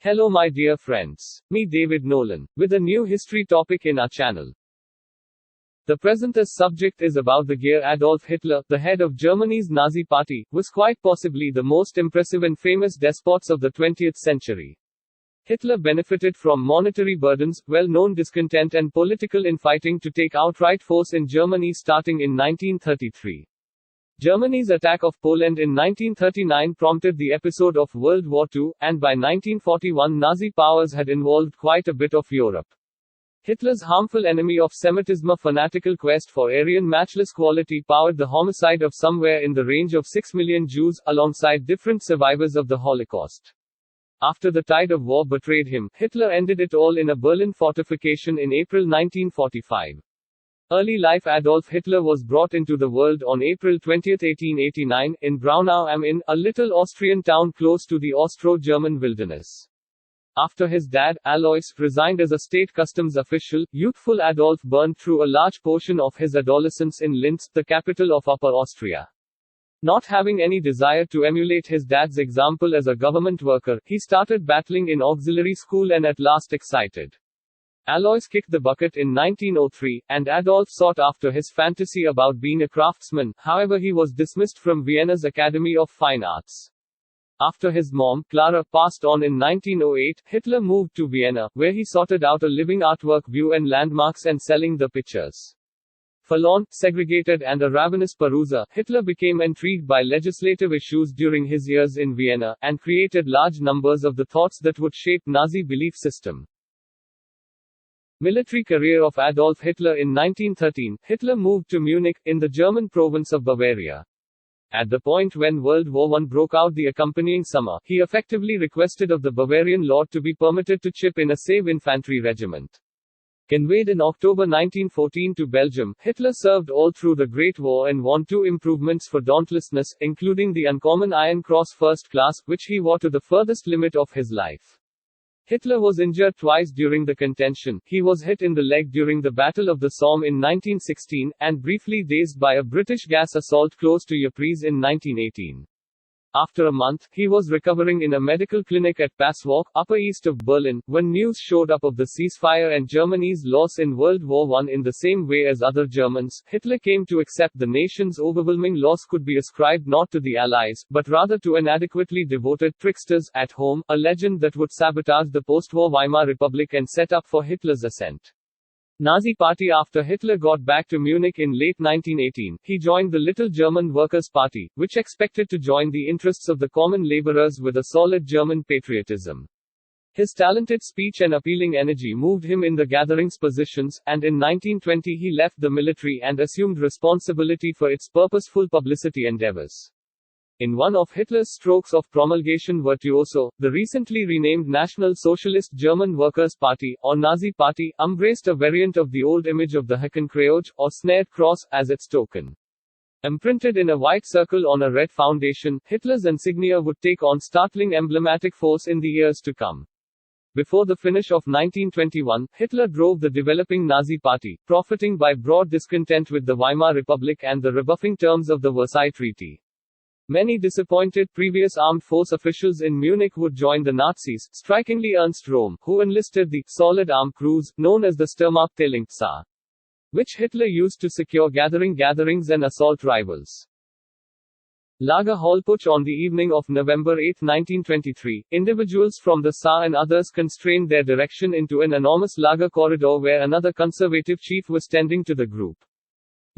Hello my dear friends. Me David Nolan, with a new history topic in our channel. The present's subject is about the gear Adolf Hitler, the head of Germany's Nazi party, was quite possibly the most impressive and famous despots of the 20th century. Hitler benefited from monetary burdens, well-known discontent and political infighting to take outright force in Germany starting in 1933. Germany's attack of Poland in 1939 prompted the episode of World War II, and by 1941 Nazi powers had involved quite a bit of Europe. Hitler's harmful enemy of Semitism, a fanatical quest for Aryan matchless quality, powered the homicide of somewhere in the range of 6 million Jews, alongside different survivors of the Holocaust. After the tide of war betrayed him, Hitler ended it all in a Berlin fortification in April 1945. Early life Adolf Hitler was brought into the world on April 20, 1889, in Braunau am Inn, a little Austrian town close to the Austro-German wilderness. After his dad, Alois, resigned as a state customs official, youthful Adolf burned through a large portion of his adolescence in Linz, the capital of Upper Austria. Not having any desire to emulate his dad's example as a government worker, he started battling in auxiliary school and at last excited. Alois kicked the bucket in 1903, and Adolf sought after his fantasy about being a craftsman. However, he was dismissed from Vienna's Academy of Fine Arts. After his mom, Clara, passed on in 1908, Hitler moved to Vienna, where he sorted out a living artwork view and landmarks and selling the pictures. Forlorn, segregated and a ravenous peruser, Hitler became intrigued by legislative issues during his years in Vienna, and created large numbers of the thoughts that would shape Nazi belief system. Military career of Adolf Hitler. In 1913, Hitler moved to Munich, in the German province of Bavaria. At the point when World War I broke out the accompanying summer, he effectively requested of the Bavarian Lord to be permitted to chip in a Save infantry regiment. Conveyed in October 1914 to Belgium, Hitler served all through the Great War and won 2 improvements for dauntlessness, including the uncommon Iron Cross First Class, which he wore to the furthest limit of his life. Hitler was injured twice during the contention. He was hit in the leg during the Battle of the Somme in 1916, and briefly dazed by a British gas assault close to Ypres in 1918. After a month, he was recovering in a medical clinic at Passwalk, upper east of Berlin, when news showed up of the ceasefire and Germany's loss in World War I. In the same way as other Germans, Hitler came to accept the nation's overwhelming loss could be ascribed not to the Allies, but rather to inadequately devoted tricksters at home, a legend that would sabotage the post-war Weimar Republic and set up for Hitler's ascent. Nazi Party. After Hitler got back to Munich in late 1918, he joined the Little German Workers' Party, which expected to join the interests of the common laborers with a solid German patriotism. His talented speech and appealing energy moved him in the gatherings positions, and in 1920 he left the military and assumed responsibility for its purposeful publicity endeavors. In one of Hitler's strokes of promulgation virtuoso, the recently renamed National Socialist German Workers' Party, or Nazi Party, embraced a variant of the old image of the Hakenkreuz, or snared cross, as its token. Imprinted in a white circle on a red foundation, Hitler's insignia would take on startling emblematic force in the years to come. Before the finish of 1921, Hitler drove the developing Nazi Party, profiting by broad discontent with the Weimar Republic and the rebuffing terms of the Versailles Treaty. Many disappointed previous armed force officials in Munich would join the Nazis, strikingly Ernst Röhm, who enlisted the solid armed crews, known as the Sturmabteilung Saar, which Hitler used to secure gatherings and assault rivals. Lager Hallputsch. On the evening of November 8, 1923, individuals from the Saar and others constrained their direction into an enormous lager corridor where another conservative chief was tending to the group.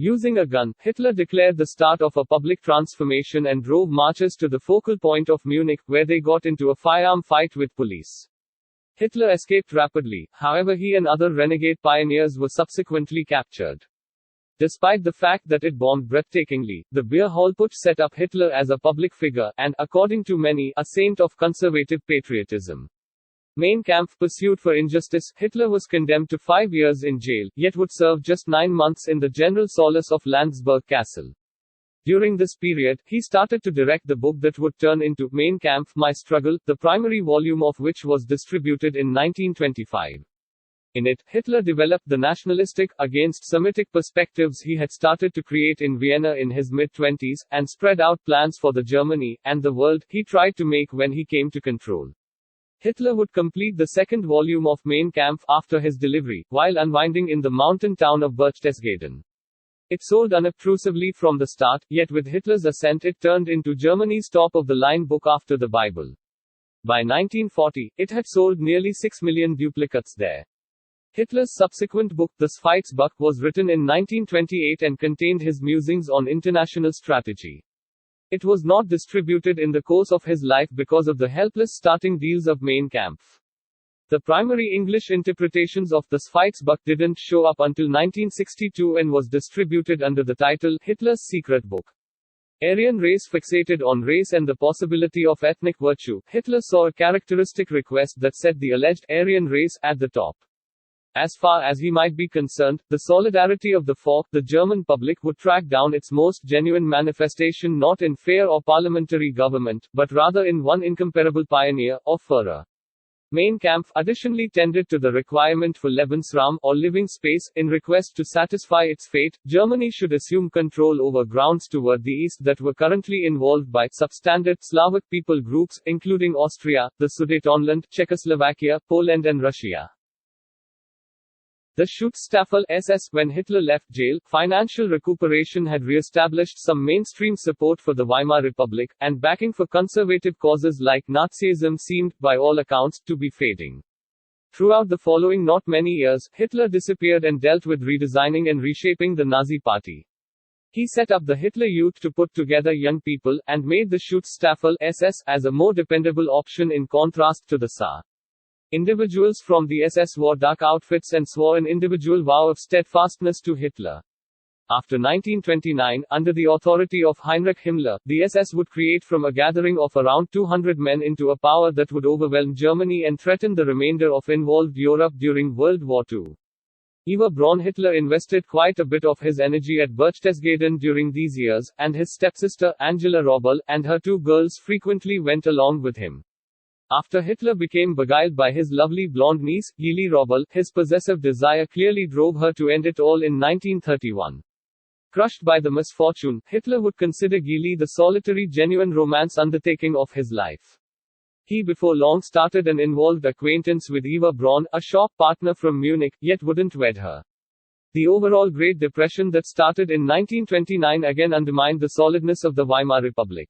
Using a gun, Hitler declared the start of a public transformation and drove marchers to the focal point of Munich, where they got into a firearm fight with police. Hitler escaped rapidly, however he and other renegade pioneers were subsequently captured. Despite the fact that it bombed breathtakingly, the Beer Hallputsch set up Hitler as a public figure, and, according to many, a saint of conservative patriotism. Mein Kampf. Pursued for injustice, Hitler was condemned to 5 years in jail, yet would serve just 9 months in the general solace of Landsberg Castle. During this period, he started to direct the book that would turn into Mein Kampf, My Struggle, the primary volume of which was distributed in 1925. In it, Hitler developed the nationalistic, against Semitic perspectives he had started to create in Vienna in his mid-20s, and spread out plans for the Germany, and the world, he tried to make when he came to control. Hitler would complete the second volume of Mein Kampf after his delivery, while unwinding in the mountain town of Berchtesgaden. It sold unobtrusively from the start, yet with Hitler's assent it turned into Germany's top-of-the-line book after the Bible. By 1940, it had sold nearly 6 million duplicates there. Hitler's subsequent book, The Zweite, was written in 1928 and contained his musings on international strategy. It was not distributed in the course of his life because of the helpless starting deals of Mein Kampf. The primary English interpretations of the Zweite didn't show up until 1962 and was distributed under the title Hitler's Secret Book. Aryan race fixated on race and the possibility of ethnic virtue, Hitler saw a characteristic request that set the alleged Aryan race at the top. As far as he might be concerned, the solidarity of the Volk, the German public, would track down its most genuine manifestation not in fair or parliamentary government, but rather in one incomparable pioneer, or Führer. Mein Kampf additionally tended to the requirement for Lebensraum, or living space, in request to satisfy its fate. Germany should assume control over grounds toward the east that were currently involved by substandard Slavic people groups, including Austria, the Sudetenland, Czechoslovakia, Poland and Russia. The Schutzstaffel SS. When Hitler left jail, financial recuperation had re-established some mainstream support for the Weimar Republic, and backing for conservative causes like Nazism seemed, by all accounts, to be fading. Throughout the following not many years, Hitler disappeared and dealt with redesigning and reshaping the Nazi Party. He set up the Hitler Youth to put together young people, and made the Schutzstaffel SS as a more dependable option in contrast to the SA. Individuals from the SS wore dark outfits and swore an individual vow of steadfastness to Hitler. After 1929, under the authority of Heinrich Himmler, the SS would create from a gathering of around 200 men into a power that would overwhelm Germany and threaten the remainder of involved Europe during World War II. Ivar Braun. Hitler invested quite a bit of his energy at Berchtesgaden during these years, and his stepsister, Angela Robbel, and her two girls frequently went along with him. After Hitler became beguiled by his lovely blonde niece, Geli Robbel, his possessive desire clearly drove her to end it all in 1931. Crushed by the misfortune, Hitler would consider Geli the solitary genuine romance undertaking of his life. He before long started an involved acquaintance with Eva Braun, a shop partner from Munich, yet wouldn't wed her. The overall Great Depression that started in 1929 again undermined the solidness of the Weimar Republic.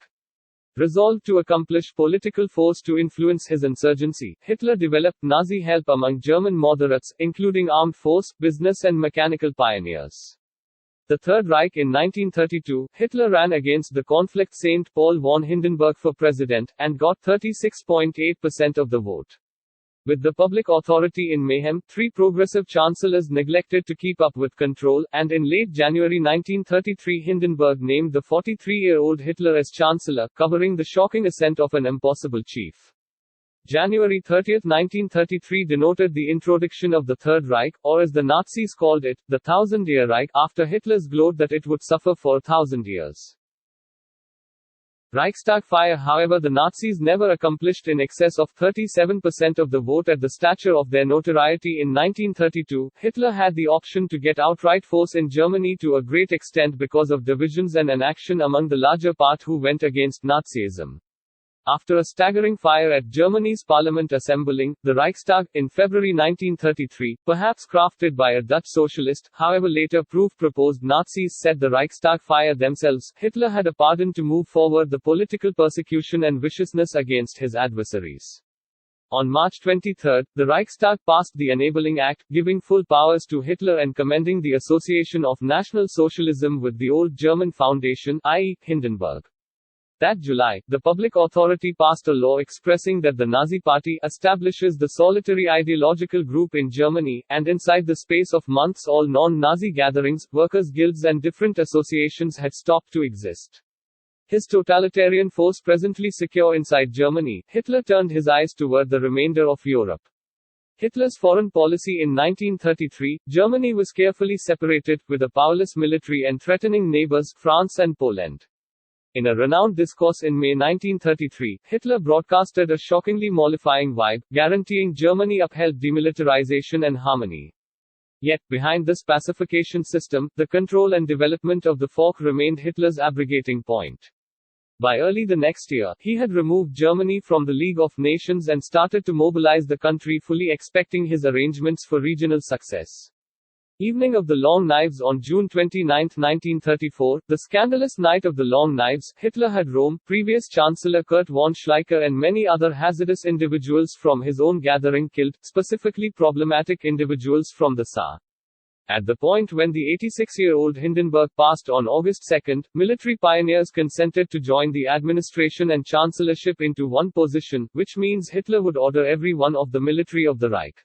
Resolved to accomplish political force to influence his insurgency, Hitler developed Nazi help among German moderates, including armed force, business and mechanical pioneers. The Third Reich. In 1932, Hitler ran against the conflict Saint Paul von Hindenburg for president, and got 36.8% of the vote. With the public authority in mayhem, three progressive chancellors neglected to keep up with control, and in late January 1933 Hindenburg named the 43-year-old Hitler as chancellor, covering the shocking ascent of an impossible chief. January 30, 1933 denoted the introduction of the Third Reich, or as the Nazis called it, the Thousand-Year Reich, after Hitler's gloat that it would suffer for 1,000 years. Reichstag fire. However, the Nazis never accomplished in excess of 37% of the vote at the stature of their notoriety in 1932. Hitler had the option to get outright force in Germany to a great extent because of divisions and inaction among the larger part who went against Nazism. After a staggering fire at Germany's parliament assembling, the Reichstag, in February 1933, perhaps crafted by a Dutch socialist, however later proved proposed Nazis set the Reichstag fire themselves, Hitler had a pardon to move forward the political persecution and viciousness against his adversaries. On March 23, the Reichstag passed the Enabling Act, giving full powers to Hitler and commending the association of National Socialism with the old German foundation, i.e., Hindenburg. That July, the public authority passed a law expressing that the Nazi Party establishes the solitary ideological group in Germany, and inside the space of months all non-Nazi gatherings, workers' guilds and different associations had stopped to exist. His totalitarian force presently secure inside Germany, Hitler turned his eyes toward the remainder of Europe. Hitler's foreign policy in 1933, Germany was carefully separated, with a powerless military and threatening neighbors, France and Poland. In a renowned discourse in May 1933, Hitler broadcasted a shockingly mollifying vibe, guaranteeing Germany upheld demilitarization and harmony. Yet, behind this pacification system, the control and development of the Volk remained Hitler's abrogating point. By early the next year, he had removed Germany from the League of Nations and started to mobilize the country, fully expecting his arrangements for regional success. Evening of the Long Knives on June 29, 1934, the scandalous Night of the Long Knives, Hitler had Rome, previous Chancellor Kurt von Schleicher and many other hazardous individuals from his own gathering killed, specifically problematic individuals from the Saar. At the point when the 86-year-old Hindenburg passed on August 2, military pioneers consented to join the administration and chancellorship into one position, which means Hitler would order every one of the military of the Reich.